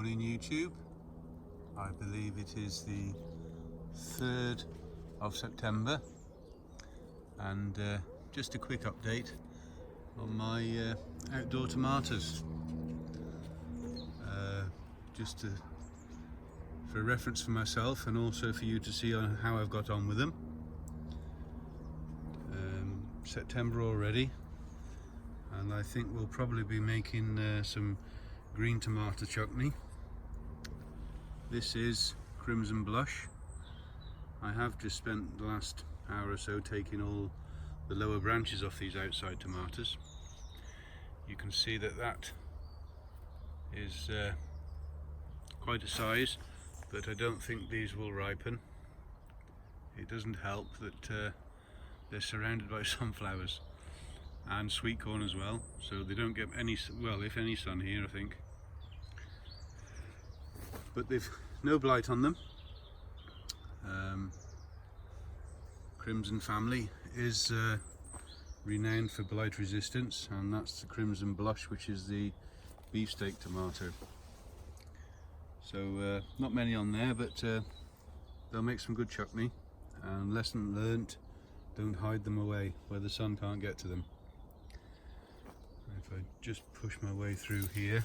morning YouTube. I believe it is the 3rd of September, and just a quick update on my outdoor tomatoes, just for reference for myself and also for you to see on how I've got on with them. September already, and I think we'll probably be making some green tomato chutney. This is Crimson Blush. I have just spent the last hour or so taking all the lower branches off these outside tomatoes. You can see that that is quite a size, but I don't think these will ripen. It doesn't help that they're surrounded by sunflowers and sweet corn as well, so they don't get any, well, if any sun here, I think. But they've no blight on them. Crimson family is renowned for blight resistance, and that's the Crimson Blush, which is the beefsteak tomato. So not many on there, but they'll make some good chutney. And lesson learnt: don't hide them away where the sun can't get to them. If I just push my way through here,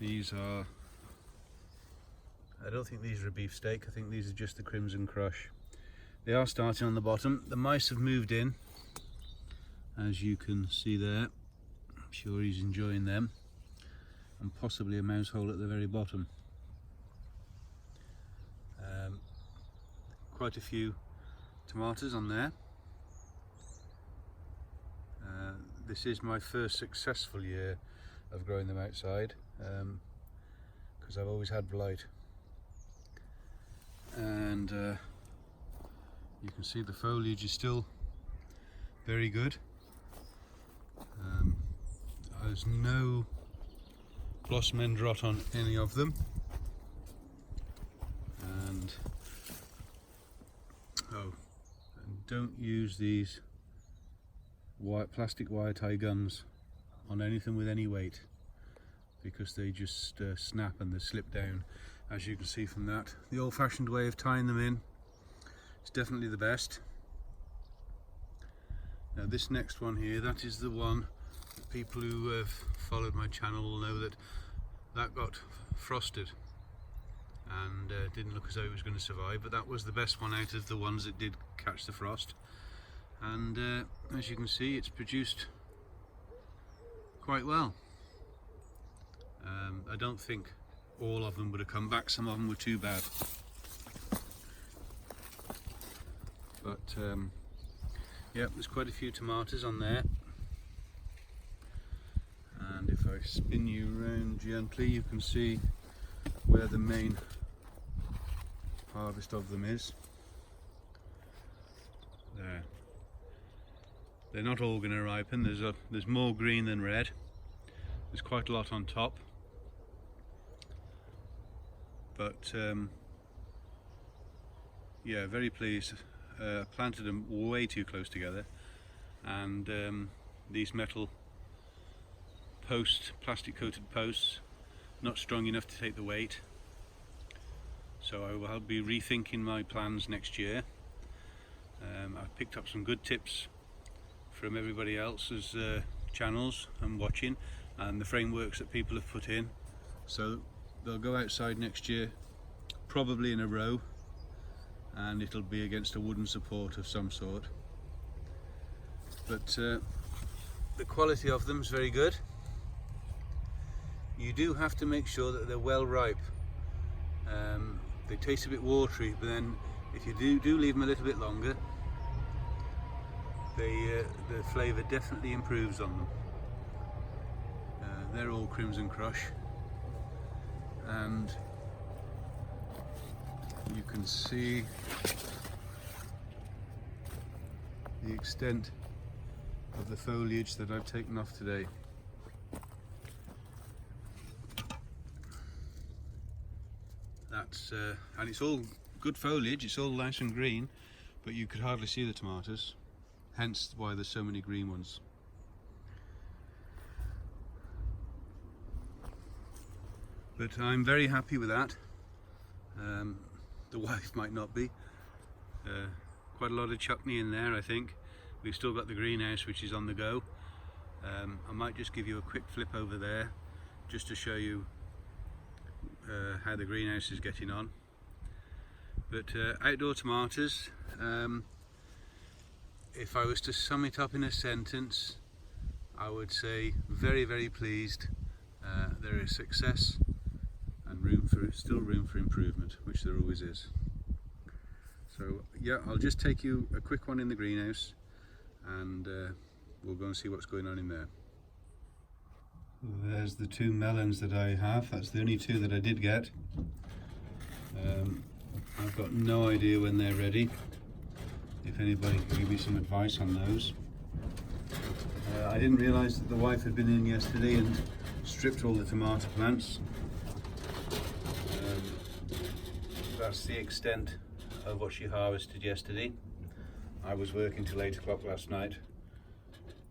these are, I don't think these are a beefsteak, I think these are just the Crimson Crush. They are starting on the bottom. The mice have moved in, as you can see there. I'm sure he's enjoying them, and possibly a mouse hole at the very bottom. Quite a few tomatoes on there. This is my first successful year of growing them outside, because I've always had blight. And you can see the foliage is still very good. There's no blossom end rot on any of them. And don't use these plastic wire tie guns on anything with any weight, because they just snap and they slip down, as you can see from that. The old-fashioned way of tying them in is definitely the best. Now this next one here, that is the one that people who have followed my channel will know that got frosted and didn't look as though it was going to survive, but that was the best one out of the ones that did catch the frost. And as you can see, it's produced quite well. I don't think all of them would have come back, some of them were too bad. But yeah, there's quite a few tomatoes on there. And if I spin you around gently, you can see where the main harvest of them is. There. They're not all going to ripen. There's more green than red. There's quite a lot on top. But yeah, very pleased. Planted them way too close together, and these metal posts, plastic coated posts, not strong enough to take the weight. So I'll be rethinking my plans next year. I've picked up some good tips from everybody else's channels and watching, and the frameworks that people have put in. So they'll go outside next year, probably in a row, and it'll be against a wooden support of some sort. But the quality of them is very good. You do have to make sure that they're well ripe. They taste a bit watery, but then if you do leave them a little bit longer, the flavour definitely improves on them. They're all Crimson Crush, and you can see the extent of the foliage that I've taken off today. That's and it's all good foliage, it's all nice and green, but you could hardly see the tomatoes, hence why there's so many green ones. But I'm very happy with that. The wife might not be. Quite a lot of chutney in there, I think. We've still got the greenhouse, which is on the go. I might just give you a quick flip over there just to show you how the greenhouse is getting on. But outdoor tomatoes, if I was to sum it up in a sentence, I would say very, very pleased. There is success and still room for improvement, which there always is. So yeah, I'll just take you a quick one in the greenhouse, and we'll go and see what's going on in there. There's the two melons that I have. That's the only two that I did get. I've got no idea when they're ready. If anybody can give me some advice on those. I didn't realise that the wife had been in yesterday and stripped all the tomato plants. That's the extent of what she harvested yesterday. I was working till 8 o'clock last night,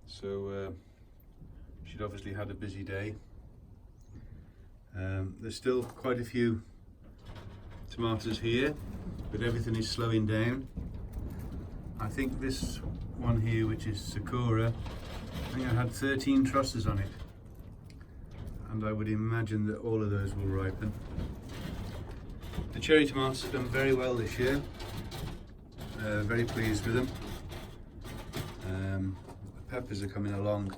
so she'd obviously had a busy day. There's still quite a few tomatoes here, but everything is slowing down. I think this one here, which is Sakura, I think I had 13 trusses on it, and I would imagine that all of those will ripen. The cherry tomatoes have done very well this year. Very pleased with them. The peppers are coming along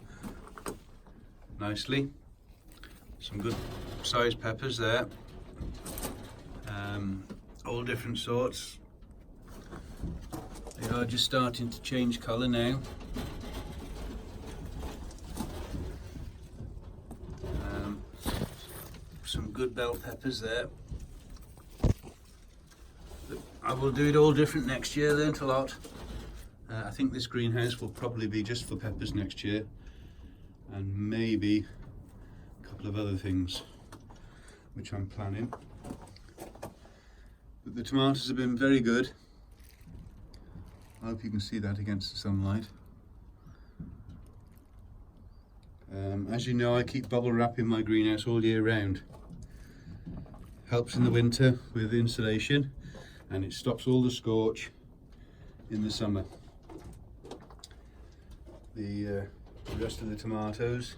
nicely. Some good sized peppers there. All different sorts. They are just starting to change colour now. Some good bell peppers there. I will do it all different next year, learnt a lot. I think this greenhouse will probably be just for peppers next year, and maybe a couple of other things which I'm planning. But the tomatoes have been very good. I hope you can see that against the sunlight. As you know, I keep bubble wrap in my greenhouse all year round. Helps in the winter with insulation, and it stops all the scorch in the summer. The rest of the tomatoes,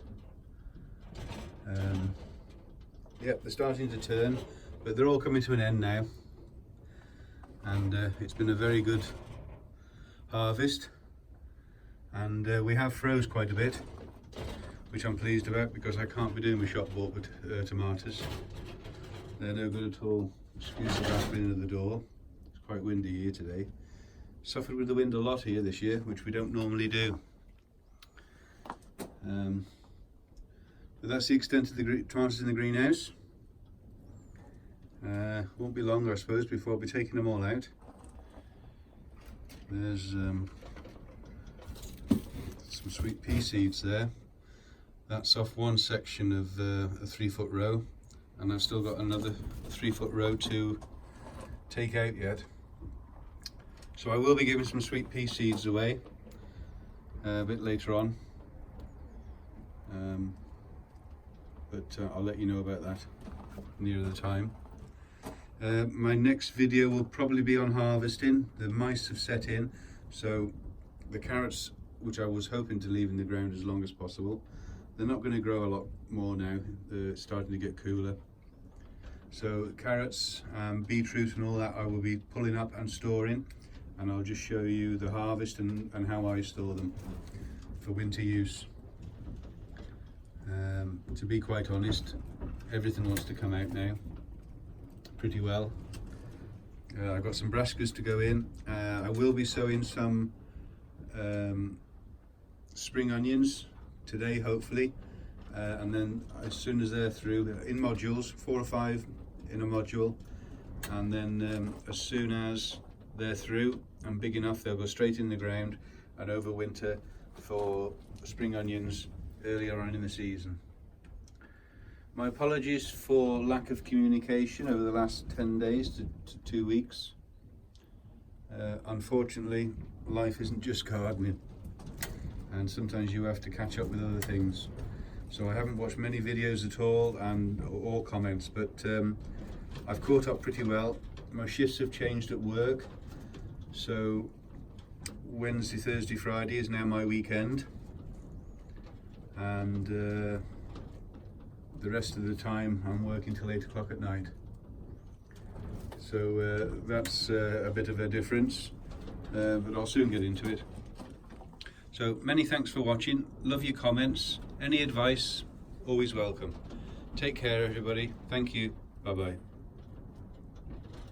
yep, they're starting to turn, but they're all coming to an end now, and it's been a very good harvest, and we have froze quite a bit, which I'm pleased about, because I can't be doing my shop bought tomatoes. They're no good at all. Excuse the rattling of the door. It's quite windy here today. Suffered with the wind a lot here this year, which we don't normally do. But that's the extent of the tomatoes in the greenhouse. Won't be long, I suppose, before I'll be taking them all out. There's some sweet pea seeds there. That's off one section of a 3-foot row, and I've still got another 3-foot row to take out yet. So I will be giving some sweet pea seeds away a bit later on, but I'll let you know about that nearer the time. My next video will probably be on harvesting. The mice have set in, so the carrots, which I was hoping to leave in the ground as long as possible, they're not going to grow a lot more now. They're starting to get cooler. So carrots, beetroot and all that I will be pulling up and storing, and I'll just show you the harvest and how I store them for winter use. To be quite honest, everything wants to come out now pretty well. I've got some brassicas to go in. I will be sowing some spring onions today, hopefully, and then as soon as they're through, in modules, 4 or 5 in a module, and then as soon as they're through and big enough, they'll go straight in the ground and overwinter for spring onions earlier on in the season. My apologies for lack of communication over the last 10 days to 2 weeks. Unfortunately, life isn't just gardening, and sometimes you have to catch up with other things. so I haven't watched many videos at all and or comments, but I've caught up pretty well. My shifts have changed at work, so Wednesday, Thursday, Friday is now my weekend, and the rest of the time I'm working till 8 o'clock at night. So that's a bit of a difference, but I'll soon get into it. So many thanks for watching. Love your comments. Any advice, always welcome. Take care, everybody. Thank you. Bye bye.